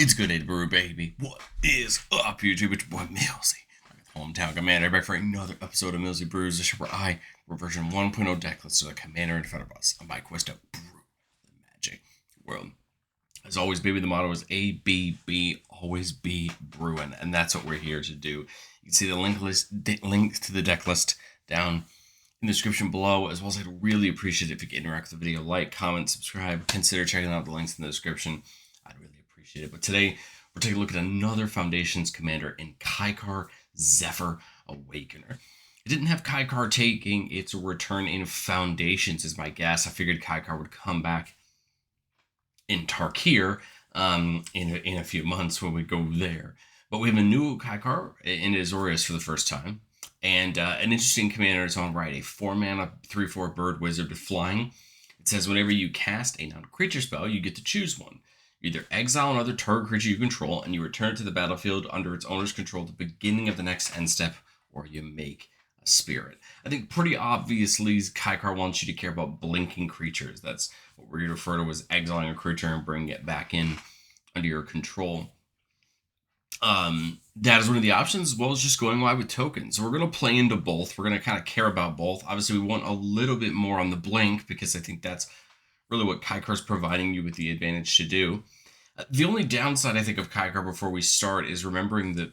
It's good day to brew, baby. What is up, YouTube? It's your boy Millsy, hometown commander, back for another episode of Millsy Brews, the show where I version 1.0 deck lists to the commander in front of us on my quest to brew the magic world. As always, baby, the motto is ABB, always be brewing, and that's what we're here to do. You can see the link to the deck list down in the description below, as well as I'd really appreciate it if you could interact with the video, like, comment, subscribe, consider checking out the links in the description. I'd really appreciate it. But today, we're taking a look at another Foundations commander in Kykar, Zephyr, Awakener. I didn't have Kykar taking its return in Foundations as my guess. I figured Kykar would come back in Tarkir in a few months when we go there. But we have a new Kykar in Azorius for the first time. And an interesting commander in its own right, a 4-mana 3/4 bird wizard with flying. It says whenever you cast a non-creature spell, you get to choose one. You either exile another target creature you control, and you return it to the battlefield under its owner's control at the beginning of the next end step, or you make a spirit. I think pretty obviously Kykar wants you to care about blinking creatures. That's what we're going to refer to as exiling a creature and bringing it back in under your control. That is one of the options, as well as just going wide with tokens. So we're going to play into both. We're going to kind of care about both. Obviously, we want a little bit more on the blink because I think that's really what Kykar is providing you with the advantage to do. The only downside, I think, of Kykar before we start is remembering that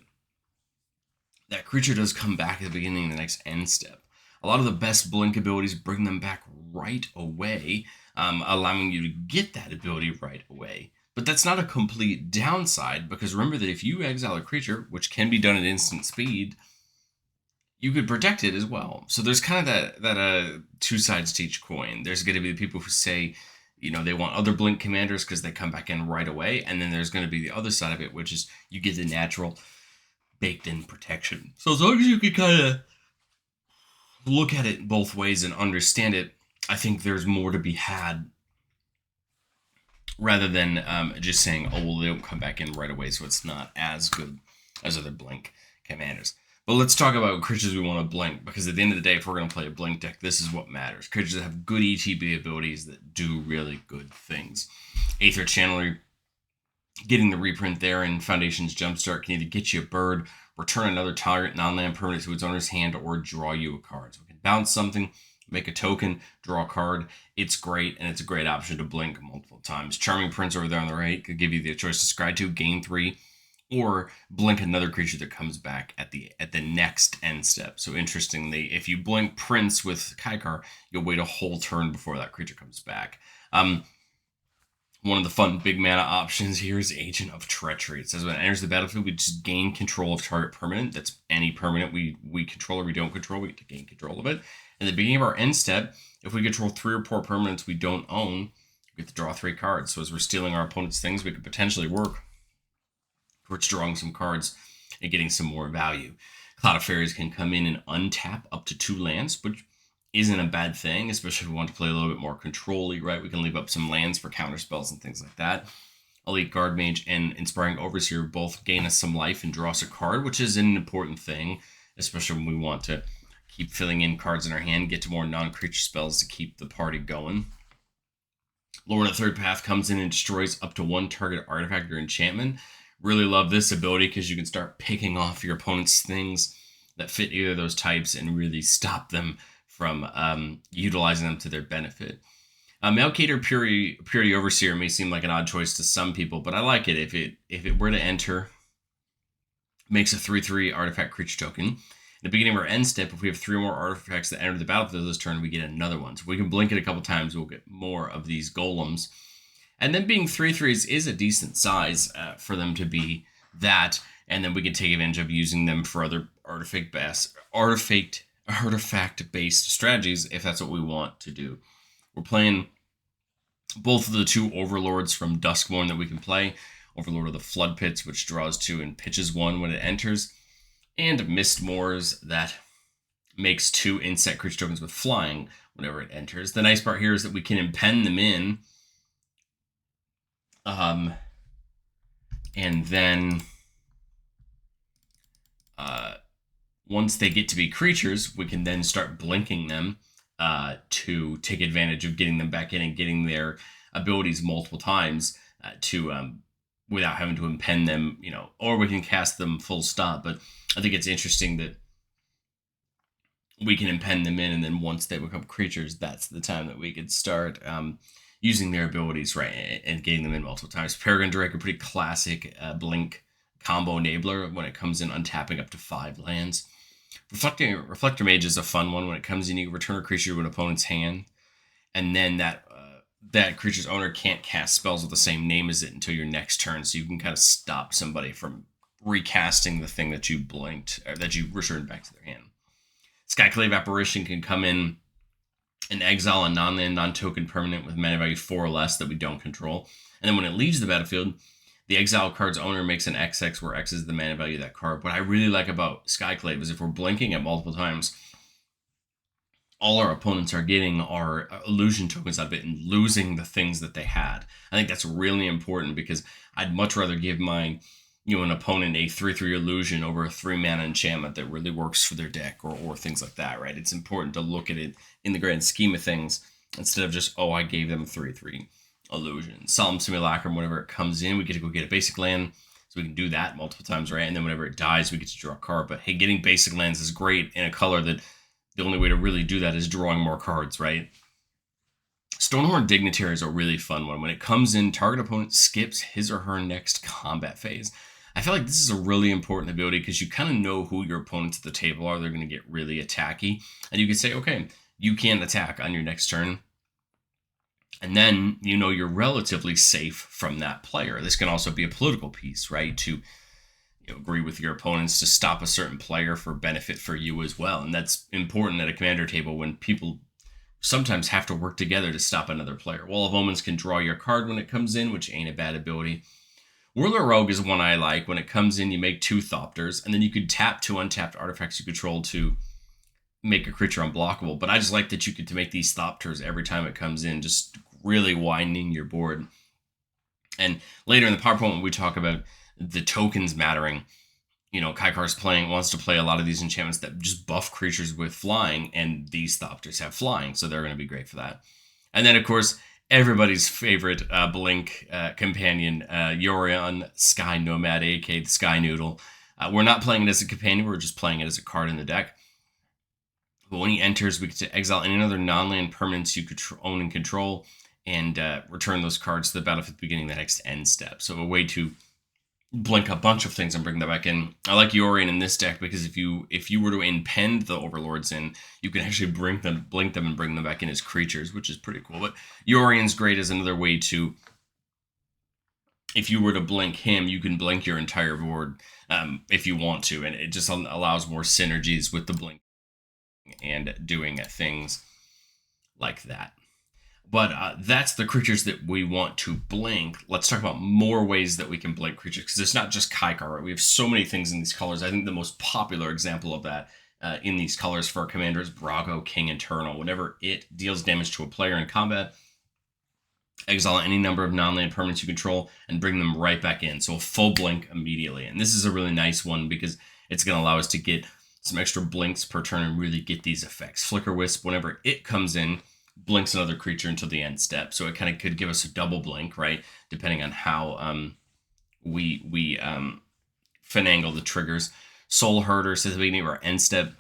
that creature does come back at the beginning of the next end step. A lot of the best blink abilities bring them back right away, allowing you to get that ability right away. But that's not a complete downside, because remember that if you exile a creature, which can be done at instant speed, you could protect it as well. So there's kind of that two sides to each coin. There's going to be the people who say, you know, they want other blink commanders because they come back in right away. And then there's going to be the other side of it, which is you get the natural baked-in protection. So as long as you can kind of look at it both ways and understand it, I think there's more to be had, rather than just saying, oh, well, they don't come back in right away, so it's not as good as other blink commanders. But let's talk about creatures we want to blink, because at the end of the day, if we're going to play a blink deck, this is what matters. Creatures that have good ETB abilities that do really good things. Aether Channeler, getting the reprint there in Foundations Jumpstart can either get you a bird, return another target non-land permanent to its owner's hand, or draw you a card. So we can bounce something, make a token, draw a card. It's great, and it's a great option to blink multiple times. Charming Prince over there on the right could give you the choice to scry 2, gain 3, or blink another creature that comes back at the next end step. So interestingly, if you blink Prince with Kykar, you'll wait a whole turn before that creature comes back. One of the fun big mana options here is Agent of Treachery. It says when it enters the battlefield, we just gain control of target permanent. That's any permanent we control or we don't control. We get to gain control of it. In the beginning of our end step, if we control 3 or 4 permanents we don't own, we get to draw 3 cards. So as we're stealing our opponent's things, we could potentially work towards drawing some cards and getting some more value. Cloud of Fairies can come in and untap up to 2 lands, which isn't a bad thing, especially if we want to play a little bit more control-y, right? We can leave up some lands for counter spells and things like that. Elite Guard Mage and Inspiring Overseer both gain us some life and draw us a card, which is an important thing, especially when we want to keep filling in cards in our hand, get to more non-creature spells to keep the party going. Lord of the Third Path comes in and destroys up to 1 target artifact or enchantment. Really love this ability because you can start picking off your opponent's things that fit either of those types and really stop them from utilizing them to their benefit. Malkator Purity Overseer may seem like an odd choice to some people, but I like it. If it were to enter, it makes a 3/3 artifact creature token. At the beginning of our end step, if we have 3 or more artifacts that enter the battlefield this turn, we get another one. So if we can blink it a couple times, we'll get more of these golems. And then being 3/3s is a decent size for them to be that, and then we can take advantage of using them for other artifact-based strategies if that's what we want to do. We're playing both of the 2 Overlords from Duskmourn that we can play. Overlord of the Flood Pits, which draws 2 and pitches 1 when it enters. And Mistmoors that makes 2 insect creature tokens with flying whenever it enters. The nice part here is that we can impend them in. And then once they get to be creatures, we can then start blinking them to take advantage of getting them back in and getting their abilities multiple times to without having to impend them, or we can cast them full stop. But I think it's interesting that we can impend them in, and then once they become creatures, that's the time that we could start using their abilities, right, and getting them in multiple times. Peregrine Drake, a pretty classic Blink combo enabler when it comes in untapping up to 5 lands. Reflector Mage is a fun one. When it comes in, you return a creature to an opponent's hand, and then that creature's owner can't cast spells with the same name as it until your next turn, so you can kind of stop somebody from recasting the thing that you blinked, or that you returned back to their hand. Skyclave Apparition can come in and exile a non-land, non-token permanent with mana value 4 or less that we don't control. And then when it leaves the battlefield, the exile card's owner makes an XX where X is the mana value of that card. What I really like about Skyclave is if we're blinking it multiple times, all our opponents are getting are illusion tokens out of it and losing the things that they had. I think that's really important because I'd much rather give my an opponent a 3/3 illusion over a 3-mana enchantment that really works for their deck, or things like that, right? It's important to look at it in the grand scheme of things instead of just, I gave them a 3/3 illusion. Solemn Simulacrum, whenever it comes in, we get to go get a basic land, so we can do that multiple times, right? And then whenever it dies, we get to draw a card. But hey, getting basic lands is great in a color that the only way to really do that is drawing more cards, right? Stonehorn Dignitary is a really fun one. When it comes in, target opponent skips his or her next combat phase. I feel like this is a really important ability because you kind of know who your opponents at the table are. They're going to get really attacky. And you can say, okay, you can attack on your next turn. And then you're relatively safe from that player. This can also be a political piece, right? To agree with your opponents to stop a certain player for benefit for you as well. And that's important at a commander table when people sometimes have to work together to stop another player. Wall of Omens can draw your card when it comes in, which ain't a bad ability. Whirler Rogue is one I like. When it comes in, you make 2 Thopters, and then you could tap 2 untapped artifacts you control to make a creature unblockable. But I just like that you get to make these Thopters every time it comes in, just really widening your board. And later in the PowerPoint, when we talk about the tokens mattering, Kykar's wants to play a lot of these enchantments that just buff creatures with flying, and these Thopters have flying, so they're going to be great for that. And then, of course, everybody's favorite Blink companion, Yorion Sky Nomad, aka the Sky Noodle. We're not playing it as a companion, we're just playing it as a card in the deck. But when he enters, we get to exile any other non-land permanents you could own and control, and return those cards to the battlefield at the beginning of the next end step. So a way to blink a bunch of things and bring them back in. I like Yorion in this deck because if you were to impend the Overlords in, you can actually blink them and bring them back in as creatures, which is pretty cool. But Yorion's great as another way to, if you were to blink him, you can blink your entire board if you want to, and it just allows more synergies with the blink and doing things like that. But that's the creatures that we want to blink. Let's talk about more ways that we can blink creatures, because it's not just Kykar, right? We have so many things in these colors. I think the most popular example of that in these colors for our commander is Brago, King Eternal. Whenever it deals damage to a player in combat, exile any number of non-land permanents you control and bring them right back in. So a full blink immediately. And this is a really nice one because it's going to allow us to get some extra blinks per turn and really get these effects. Flicker Wisp, whenever it comes in, blinks another creature until the end step, so it kind of could give us a double blink, right? Depending on how we finagle the triggers. Soul Herder says at the beginning of our end step,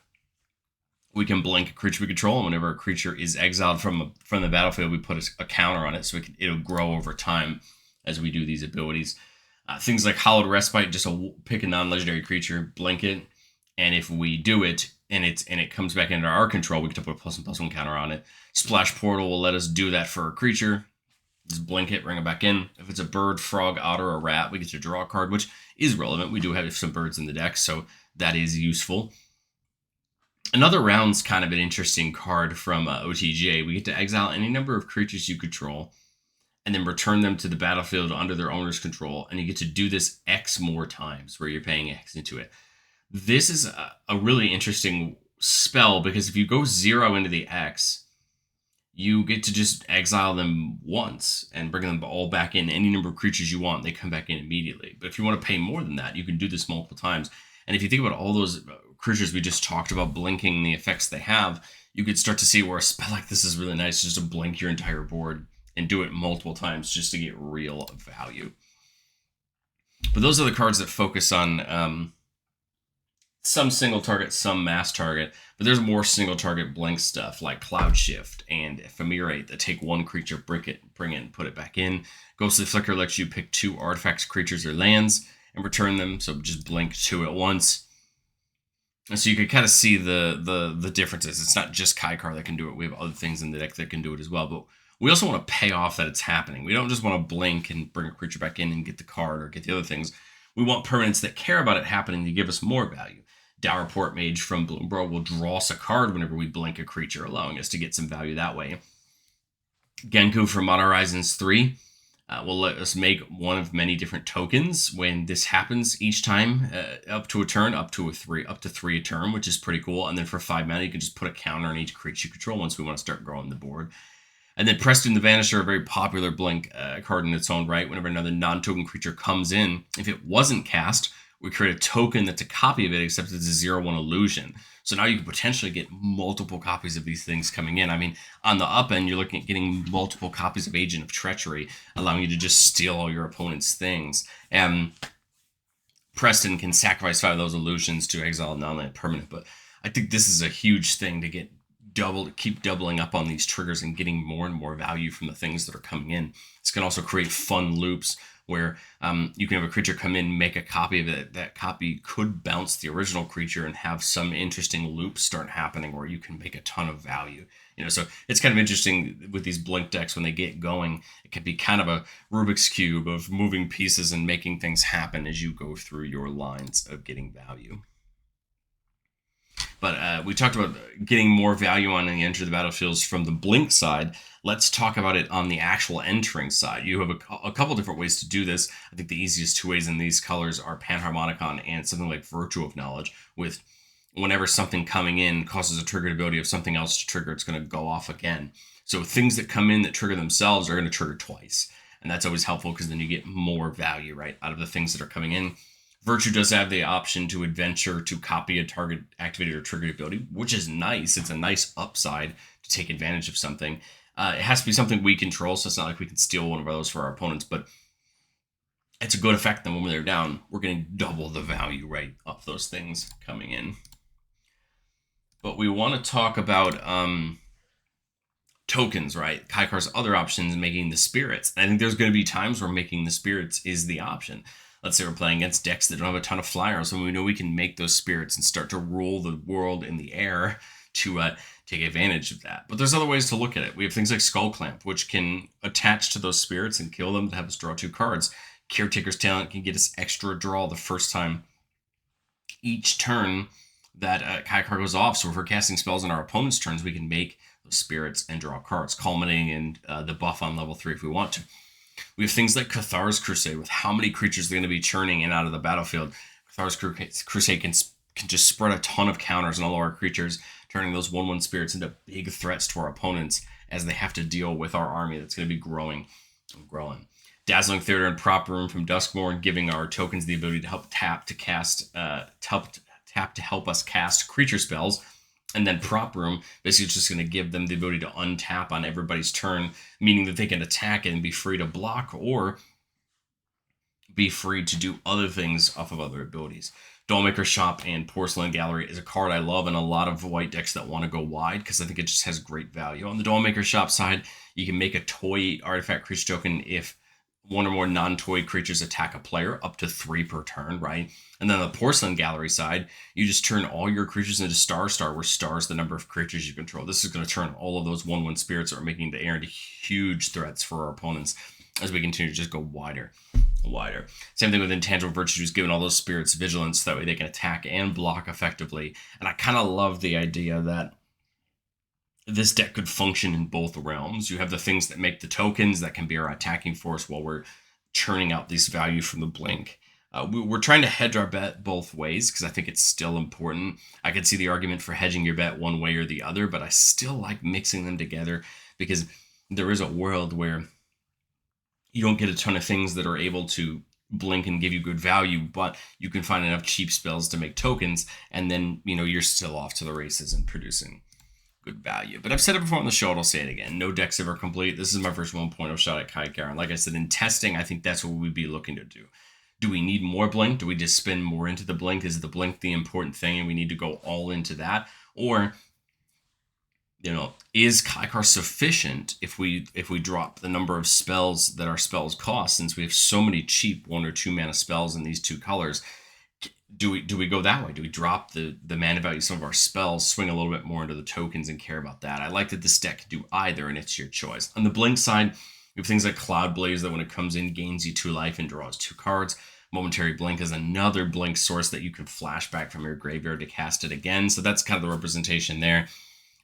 we can blink a creature we control, and whenever a creature is exiled from the battlefield, we put a counter on it, so it'll grow over time as we do these abilities. Things like Hallowed Respite, just pick a non-legendary creature, blink it, and if we do it, and it comes back into our control, we get to put a +1/+1 counter on it. Splash Portal will let us do that for a creature. Just blink it, bring it back in. If it's a bird, frog, otter, or rat, we get to draw a card, which is relevant. We do have some birds in the deck, so that is useful. Another round's kind of an interesting card from OTJ. We get to exile any number of creatures you control, and then return them to the battlefield under their owner's control, and you get to do this X more times, where you're paying X into it. This is a really interesting spell, because if you go 0 into the X, you get to just exile them once and bring them all back in. Any number of creatures you want, they come back in immediately. But if you want to pay more than that, you can do this multiple times. And if you think about all those creatures we just talked about blinking, the effects they have, you could start to see where a spell like this is really nice, just to blink your entire board and do it multiple times just to get real value. But those are the cards that focus on some single target, some mass target. But there's more single target blink stuff like Cloud Shift and Ephemerate that take one creature, bring it, and put it back in. Ghostly Flicker lets you pick 2 artifacts, creatures, or lands and return them. So just blink 2 at once. And so you can kind of see the differences. It's not just Kykar that can do it. We have other things in the deck that can do it as well. But we also want to pay off that it's happening. We don't just want to blink and bring a creature back in and get the card or get the other things. We want permanents that care about it happening to give us more value. Dour Port Mage from Bloombro will draw us a card whenever we blink a creature, allowing us to get some value that way. Genku from Modern Horizons 3 will let us make one of many different tokens when this happens each time, up to a turn, up to 3 a turn, which is pretty cool. And then for 5 mana, you can just put a counter on each creature you control once we want to start growing the board. And then Preston the Vanisher, a very popular blink card in its own right. Whenever another non-token creature comes in, if it wasn't cast, we create a token that's a copy of it, except it's a 0/1 illusion. So now you can potentially get multiple copies of these things coming in. I mean, on the up end, you're looking at getting multiple copies of Agent of Treachery, allowing you to just steal all your opponent's things. And Preston can sacrifice 5 of those illusions to exile a non-land permanent. But I think this is a huge thing to get keep doubling up on these triggers and getting more and more value from the things that are coming in. This can also create fun loops where you can have a creature come in, make a copy of it. That copy could bounce the original creature and have some interesting loops start happening where you can make a ton of value. So it's kind of interesting with these blink decks when they get going. It can be kind of a Rubik's Cube of moving pieces and making things happen as you go through your lines of getting value. But we talked about getting more value on the Enter the Battlefields from the blink side. Let's talk about it on the actual entering side. You have a couple different ways to do this. I think the easiest 2 ways in these colors are Panharmonicon and something like Virtue of Knowledge, with whenever something coming in causes a triggered ability of something else to trigger, it's going to go off again. So things that come in that trigger themselves are going to trigger twice. And that's always helpful because then you get more value, right, out of the things that are coming in. Virtue does have the option to adventure to copy a target activated or triggered ability, which is nice. It's a nice upside to take advantage of something. It has to be something we control, so it's not like we can steal one of those for our opponents, but it's a good effect. Then when they're down, we're getting double the value, right, of those things coming in. But we want to talk about tokens, right? Kykar's other options, making the spirits. I think there's going to be times where making the spirits is the option. Let's say we're playing against decks that don't have a ton of flyers, and we know we can make those spirits and start to rule the world in the air to take advantage of that. But there's other ways to look at it. We have things like Skull Clamp, which can attach to those spirits and kill them to have us draw 2 cards. Caretaker's Talent can get us extra draw the first time each turn that Kykar goes off. So if we're casting spells on our opponent's turns, we can make those spirits and draw cards, culminating in the buff on level 3 if we want to. We have things like Cathar's Crusade, with how many creatures they're going to be churning in and out of the battlefield. Cathar's Crusade can just spread a ton of counters on all our creatures, turning those 1/1 spirits into big threats to our opponents as they have to deal with our army that's going to be growing and growing. Dazzling Theater and Prop Room from Duskmourn, giving our tokens the ability to help tap to help us cast creature spells. And then Prop Room, basically it's just going to give them the ability to untap on everybody's turn, meaning that they can attack and be free to block or be free to do other things off of other abilities. Dollmaker Shop and Porcelain Gallery is a card I love in a lot of white decks that want to go wide because I think it just has great value. On the Dollmaker Shop side, you can make a toy artifact creature token if 1 or more non-toy creatures attack a player, up to 3 per turn, right? And then on the Porcelain Gallery side, you just turn all your creatures into Star, where Star is the number of creatures you control. This is going to turn all of those 1/1 spirits that are making the air into huge threats for our opponents as we continue to just go wider and wider. Same thing with Intangible Virtues, giving all those spirits vigilance, that way they can attack and block effectively. And I kind of love the idea that this deck could function in both realms. You have the things that make the tokens that can be our attacking force while we're churning out these value from the blink. We're trying to hedge our bet both ways because I think it's still important. I could see the argument for hedging your bet one way or the other, but I still like mixing them together because there is a world where you don't get a ton of things that are able to blink and give you good value, but you can find enough cheap spells to make tokens, and then you're still off to the races and producing good value. But I've said it before on the show, and I'll say it again. No deck's ever complete. This is my first 1.0 shot at Kykar. And like I said, in testing, I think that's what we'd be looking to do. Do we need more Blink? Do we just spend more into the Blink? Is the Blink the important thing and we need to go all into that? Or, you know, is Kykar sufficient if we drop the number of spells that our spells cost, since we have so many cheap 1 or 2 mana spells in these 2 colors? Do we go that way? Do we drop the mana value of some of our spells, swing a little bit more into the tokens, and care about that? I like that this deck can do either, and it's your choice. On the Blink side, we have things like Cloud Blaze that when it comes in gains you 2 life and draws 2 cards. Momentary Blink is another Blink source that you can flash back from your graveyard to cast it again. So that's kind of the representation there.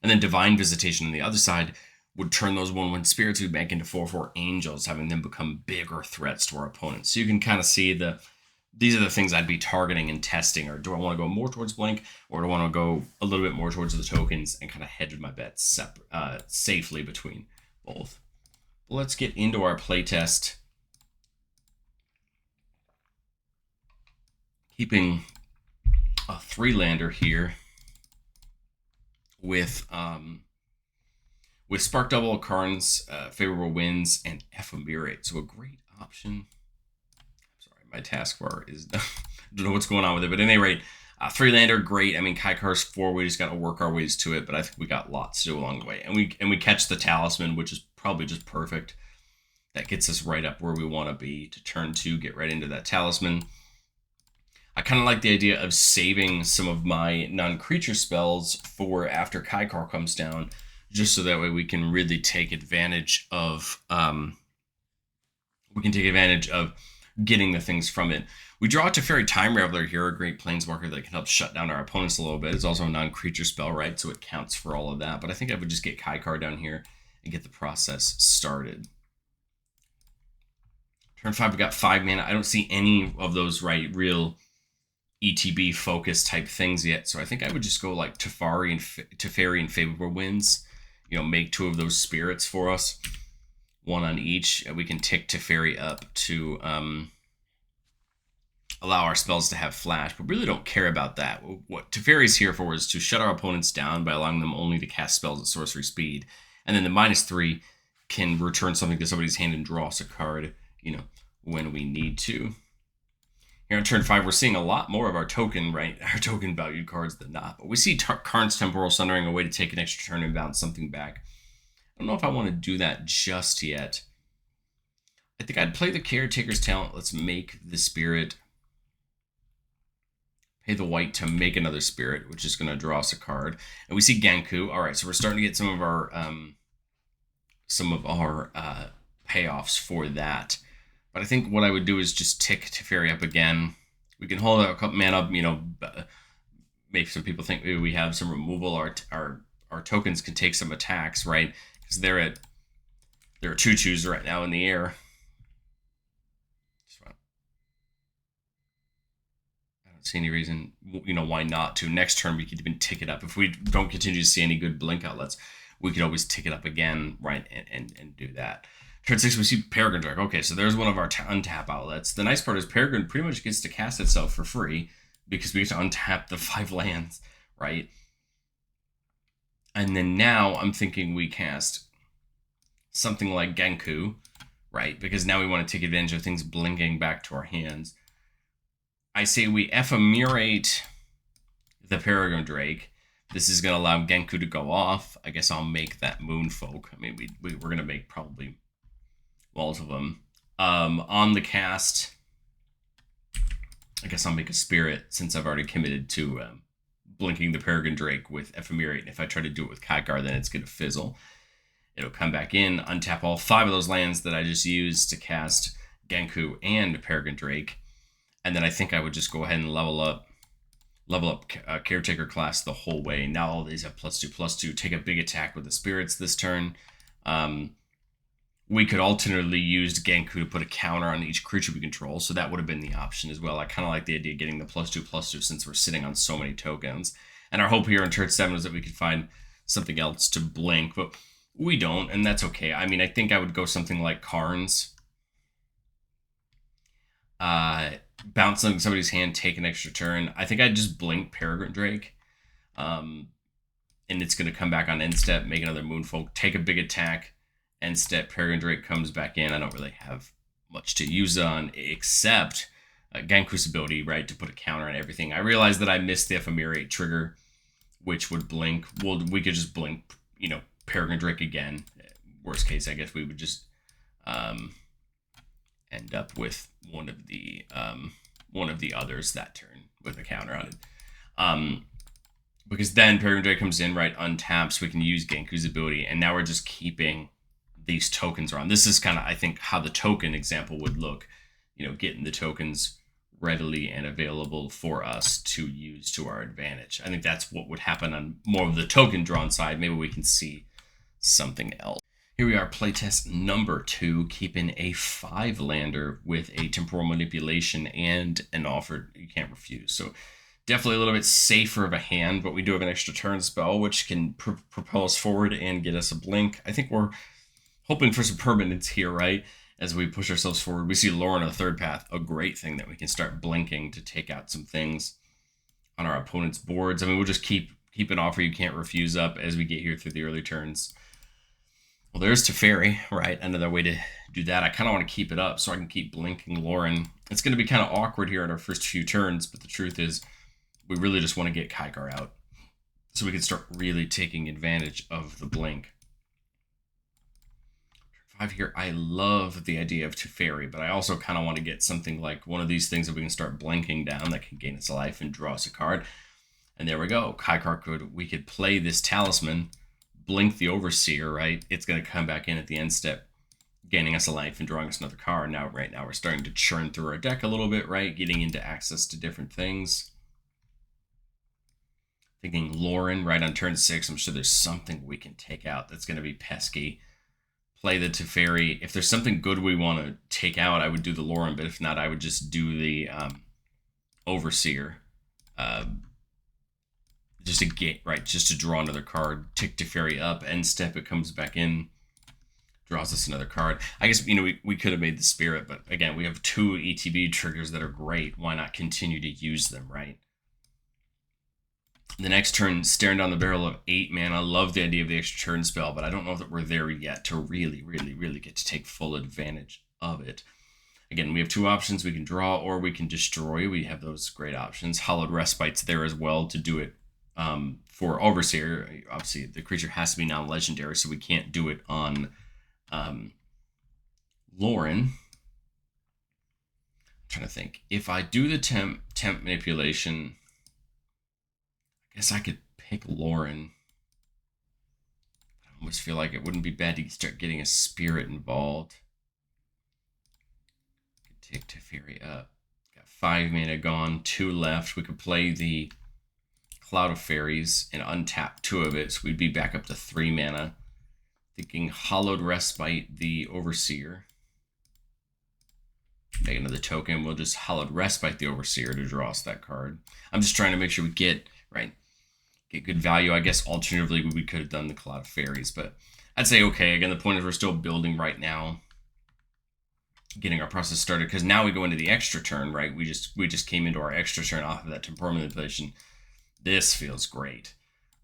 And then Divine Visitation on the other side would turn those 1/1 spirits we bank into 4/4 angels, having them become bigger threats to our opponents. So you can kind of see these are the things I'd be targeting and testing. Or do I want to go more towards Blink, or do I want to go a little bit more towards the tokens and kind of hedge my bets safely between both? Let's get into our playtest. Keeping a 3-lander here with Spark Double, Karn's Favorable Winds, and Ephemerate. So a great option. My taskbar is I don't know what's going on with it, but at any rate, 3-lander, great. I mean, Kykar's 4, we just got to work our ways to it, but I think we got lots to do along the way. And we catch the Talisman, which is probably just perfect. That gets us right up where we want to be to turn 2, get right into that Talisman. I kind of like the idea of saving some of my non-creature spells for after Kykar comes down, just so that way we can really take advantage of getting the things from it. We draw to Teferi Time Raveler here, a great planeswalker that can help shut down our opponents a little bit. It's also a non-creature spell, right? So it counts for all of that. But I think I would just get Kykar down here and get the process started. Turn 5, we got 5 mana. I don't see any of those real ETB focus type things yet. So I think I would just go like Teferi and Favorable Winds. You know, make 2 of those spirits for us. 1 on each. We can tick Teferi up to allow our spells to have flash, but really don't care about that. What Teferi's here for is to shut our opponents down by allowing them only to cast spells at sorcery speed. And then the -3 can return something to somebody's hand and draw us a card, you know, when we need to. Here on turn 5, we're seeing a lot more of our token, right? Our token valued cards than not. But we see Karn's Temporal Sundering, a way to take an extra turn and bounce something back. I don't know if I want to do that just yet. I think I'd play the Caretaker's Talent. Let's make the Spirit. Pay the white to make another Spirit, which is going to draw us a card. And we see Genku. All right, so we're starting to get some of our payoffs for that. But I think what I would do is just tick Teferi up again. We can hold out a couple mana, you know, make some people think maybe we have some removal. Our tokens can take some attacks, right? Because there are 2/2s right now in the air. I don't see any reason, you know, why not to. Next turn, we could even tick it up. If we don't continue to see any good Blink outlets, we could always tick it up again, right, and do that. Turn 6, we see Peregrine Drake. Okay, so there's one of our untap outlets. The nice part is Peregrine pretty much gets to cast itself for free because we get to untap the 5 lands, right? And then now I'm thinking we cast something like Genku, right? Because now we want to take advantage of things blinking back to our hands. I say we Ephemerate the Peregrine Drake. This is going to allow Genku to go off. I guess I'll make that Moonfolk. I mean, we're going to make probably walls of them. On the cast, I guess I'll make a Spirit since I've already committed to blinking the Peregrine Drake with Ephemerate. And if I try to do it with Kykar, then it's going to fizzle. It'll come back in, untap all 5 of those lands that I just used to cast Genku and Peregrine Drake. And then I think I would just go ahead and level up Caretaker class the whole way. Now all these have +2/+2. Take a big attack with the Spirits this turn. We could alternately use Genku to put a counter on each creature we control, so that would have been the option as well. I kind of like the idea of getting the +2/+2 since we're sitting on so many tokens. And our hope here in turn 7 is that we could find something else to blink, but we don't, and that's okay. I mean, I think I would go something like Karn's. Bounce somebody's hand, take an extra turn. I think I'd just blink Peregrine Drake. And it's going to come back on end step, make another Moonfolk, take a big attack. End step, Peregrine Drake comes back in. I don't really have much to use on, except Ganku's ability, right, to put a counter on everything. I realized that I missed the Ephemerate trigger, which would blink. Well, we could just blink, you know, Peregrine Drake again. Worst case, I guess we would just end up with one of the others that turn with a counter on it. Because then Peregrine Drake comes in, right, untaps, we can use Ganku's ability, and now we're just keeping these tokens around. This is kind of, I think, how the token example would look, you know, getting the tokens readily and available for us to use to our advantage. I think that's what would happen on more of the token drawn side. Maybe we can see something else. Here we are, playtest number 2, keeping a 5-lander with a temporal manipulation and an offer you can't refuse. So definitely a little bit safer of a hand, but we do have an extra turn spell, which can propel us forward and get us a blink. I think we're hoping for some permanence here, right? As we push ourselves forward, we see Lauren on the third path, a great thing that we can start blinking to take out some things on our opponent's boards. I mean, we'll just keep an offer you can't refuse up as we get here through the early turns. Well, there's Teferi, right? Another way to do that. I kind of want to keep it up so I can keep blinking Lauren. It's going to be kind of awkward here in our first few turns, but the truth is we really just want to get Kykar out so we can start really taking advantage of the blink. 5 here, I love the idea of Teferi, but I also kind of want to get something like one of these things that we can start blinking down that can gain us a life and draw us a card. And there we go. Kykar we could play this talisman, blink the Overseer, right? It's going to come back in at the end step, gaining us a life and drawing us another card. Now, right now, we're starting to churn through our deck a little bit, right? Getting into access to different things. Thinking Lauren, right on turn 6, I'm sure there's something we can take out that's going to be pesky. Play the Teferi. If there's something good we want to take out, I would do the Lauren, but if not, I would just do the Overseer. Just to get, right, just to draw another card. Tick Teferi up, end step, it comes back in, draws us another card. I guess, you know, we could have made the Spirit, but again, we have 2 ETB triggers that are great. Why not continue to use them, right? The next turn, staring down the barrel of 8 mana. I love the idea of the extra turn spell, but I don't know that we're there yet to really get to take full advantage of it. Again, we have 2 options. We can draw or we can destroy. We have those great options. Hallowed Respite's there as well to do it for Overseer. Obviously, the creature has to be non-legendary, so we can't do it on Lauren. I'm trying to think. If I do the temp manipulation, I guess I could pick Lauren. I almost feel like it wouldn't be bad to start getting a Spirit involved. Could take Teferi up. Got 5 mana gone, 2 left. We could play the Cloud of Fairies and untap 2 of it, so we'd be back up to 3 mana. Thinking Hallowed Respite the Overseer. Make another token. We'll just Hallowed Respite the Overseer to draw us that card. I'm just trying to make sure we get good value. I guess alternatively we could have done the Cloud of Fairies, but I'd say okay. Again, the point is we're still building right now, getting our process started, because now we go into the extra turn, right? We just came into our extra turn off of that temporal manipulation. This feels great,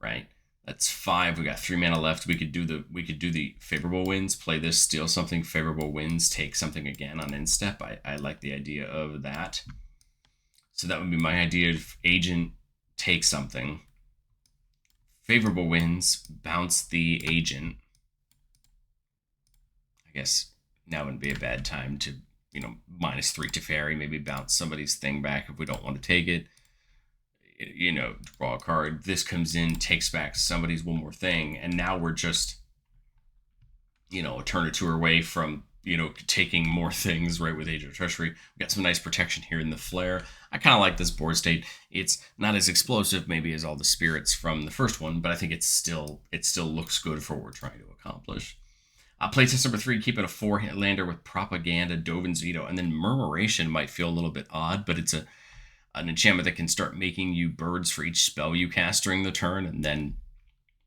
right? That's 5. We got 3 mana left. We could do the favorable winds, play this, steal something, favorable winds, take something again on end step. I like the idea of that. So that would be my idea. Of agent, take something. Favorable winds, bounce the agent. I guess now wouldn't be a bad time to, you know, -3 Teferi, maybe bounce somebody's thing back if we don't want to take it. You know, draw a card. This comes in, takes back somebody's one more thing, and now we're just, you know, a turn or 2 away from, you know, taking more things, right, with Age of Treachery. We got some nice protection here in the Flare. I kind of like this board state. It's not as explosive maybe as all the spirits from the first one, but I think it still looks good for what we're trying to accomplish. Playtest number 3, keeping a 4-lander with Propaganda, Dovin's Veto, and then Murmuration might feel a little bit odd, but it's an enchantment that can start making you birds for each spell you cast during the turn, and then,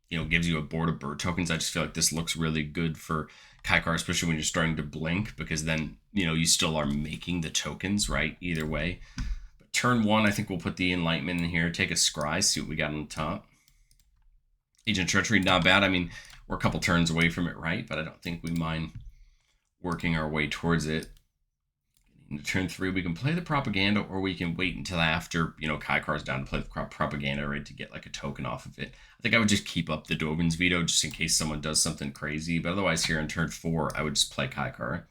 you know, gives you a board of bird tokens. I just feel like this looks really good for Kykar, especially when you're starting to blink, because then, you know, you still are making the tokens, right? Either way. But turn 1, I think we'll put the Enlightenment in here, take a Scry, see what we got on the top. Agent Treachery, not bad. I mean, we're a couple turns away from it, right? But I don't think we mind working our way towards it. Turn 3, we can play the propaganda, or we can wait until after, Kykar's down to play the propaganda, right, to get like a token off of it. I think I would just keep up the Dovin's veto just in case someone does something crazy. But otherwise, here in turn 4, I would just play Kykar.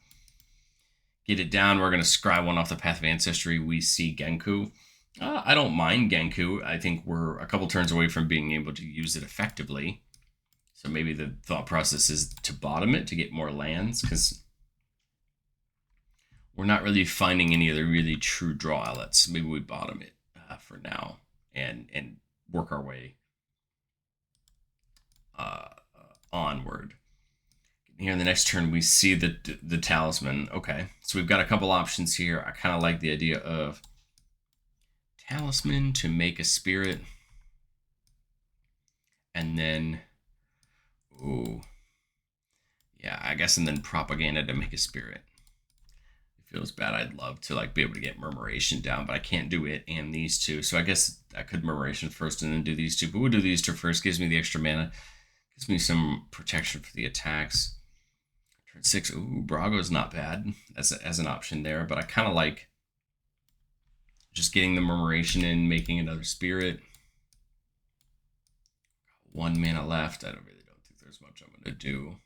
Get it down. We're going to scry one off the Path of Ancestry. We see Genku. I don't mind Genku. I think we're a couple turns away from being able to use it effectively. So maybe the thought process is to bottom it to get more lands, because we're not really finding any of the really true draw outlets. Maybe we bottom it for now and work our way onward. Here in the next turn, we see the Talisman. Okay, so we've got a couple options here. I kind of like the idea of Talisman to make a Spirit. And then, yeah, I guess, and then Propaganda to make a Spirit. It feels bad. I'd love to like be able to get Murmuration down, but I can't do it and these two. So I guess I could Murmuration first and then do these two. But we'll do these two first. Gives me the extra mana. Gives me some protection for the attacks. Turn 6. Brago's not bad as an option there, but I kind of like just getting the Murmuration in, making another Spirit. 1 mana left. I don't think there's much I'm going to do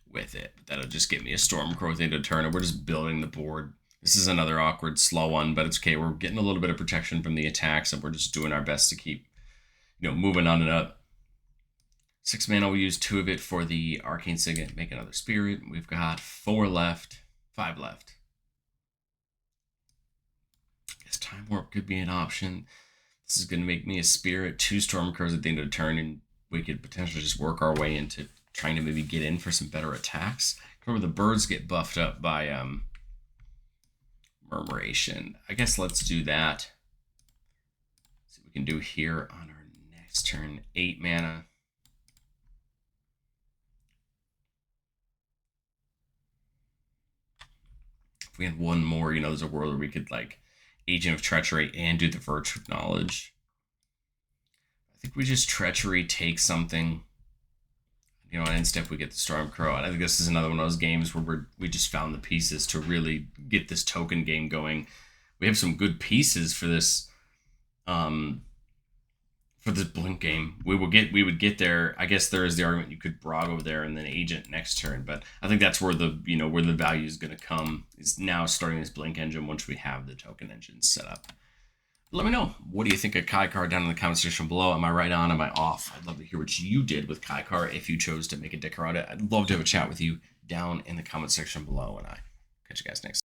with it. But that'll just get me a Stormcrow thing to turn, and we're just building the board. This is another awkward, slow one, but it's okay. We're getting a little bit of protection from the attacks, and we're just doing our best to keep, moving on and up. 6 mana, we'll use 2 of it for the Arcane Signet, make another Spirit. We've got 4 left, 5 left. I guess Time Warp could be an option. This is going to make me a Spirit, 2 Stormcrows at the end of the turn, and we could potentially just work our way into trying to maybe get in for some better attacks. Remember, the birds get buffed up by Murmuration. I guess let's do that. See what we can do here on our next turn. 8 mana. If we had 1 more, there's a world where we could like Agent of Treachery and do the Virtue of Knowledge. I think we just Treachery, take something. On end step, we get the Stormcrow. And I think this is another one of those games where we just found the pieces to really get this token game going. We have some good pieces for this Blink game. We would get there. I guess there is the argument you could Brago there and then Agent next turn, but I think that's where the where the value is going to come, is now starting this Blink engine once we have the token engine set up. Let me know, what do you think of Kykar down in the comment section below? Am I right on? Am I off? I'd love to hear what you did with Kykar if you chose to make a deck around it. I'd love to have a chat with you down in the comment section below, and I catch you guys next time.